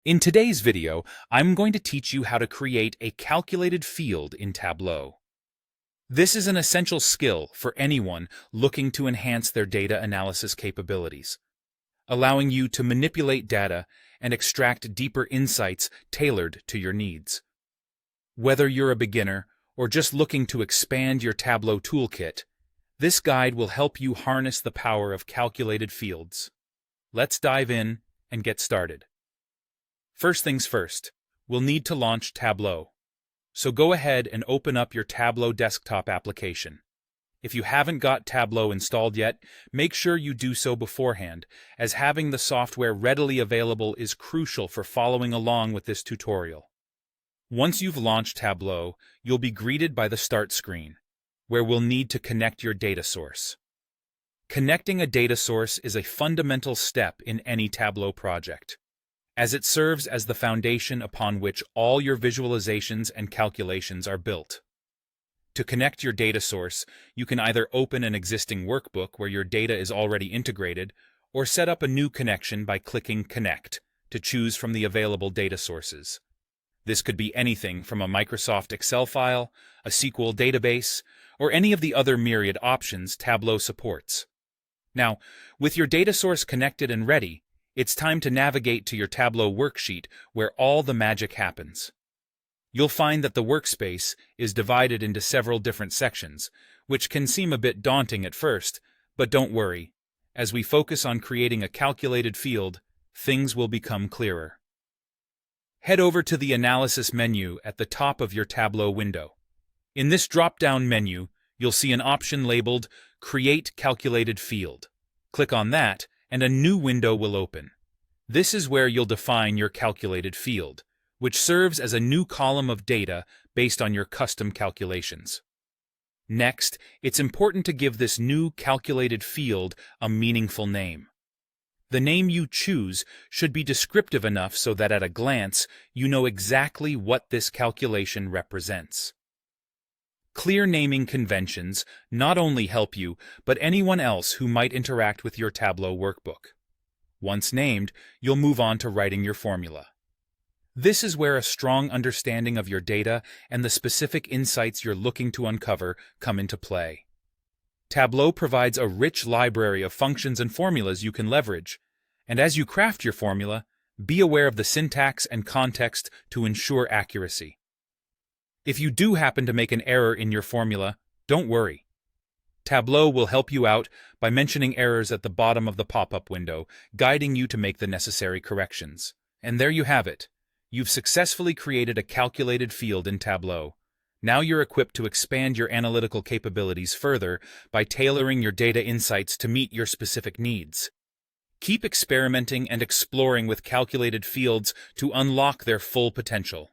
In today's video, I'm going to teach you how to create a calculated field in Tableau. This is an essential skill for anyone looking to enhance their data analysis capabilities, allowing you to manipulate data and extract deeper insights tailored to your needs. Whether you're a beginner or just looking to expand your Tableau toolkit, this guide will help you harness the power of calculated fields. Let's dive in and get started. First things first, we'll need to launch Tableau. So go ahead and open up your Tableau desktop application. If you haven't got Tableau installed yet, make sure you do so beforehand, as having the software readily available is crucial for following along with this tutorial. Once you've launched Tableau, you'll be greeted by the Start screen, where we'll need to connect your data source. Connecting a data source is a fundamental step in any Tableau project, as it serves as the foundation upon which all your visualizations and calculations are built. To connect your data source, you can either open an existing workbook where your data is already integrated, or set up a new connection by clicking Connect to choose from the available data sources. This could be anything from a Microsoft Excel file, a SQL database, or any of the other myriad options Tableau supports. Now, with your data source connected and ready, it's time to navigate to your Tableau worksheet where all the magic happens. You'll find that the workspace is divided into several different sections, which can seem a bit daunting at first, but don't worry. As we focus on creating a calculated field, things will become clearer. Head over to the Analysis menu at the top of your Tableau window. In this drop-down menu, you'll see an option labeled Create Calculated Field. Click on that, and a new window will open. This is where you'll define your calculated field, which serves as a new column of data based on your custom calculations. Next, it's important to give this new calculated field a meaningful name. The name you choose should be descriptive enough so that at a glance you know exactly what this calculation represents. Clear naming conventions not only help you, but anyone else who might interact with your Tableau workbook. Once named, you'll move on to writing your formula. This is where a strong understanding of your data and the specific insights you're looking to uncover come into play. Tableau provides a rich library of functions and formulas you can leverage, and as you craft your formula, be aware of the syntax and context to ensure accuracy. If you do happen to make an error in your formula, don't worry. Tableau will help you out by mentioning errors at the bottom of the pop-up window, guiding you to make the necessary corrections. And there you have it. You've successfully created a calculated field in Tableau. Now you're equipped to expand your analytical capabilities further by tailoring your data insights to meet your specific needs. Keep experimenting and exploring with calculated fields to unlock their full potential.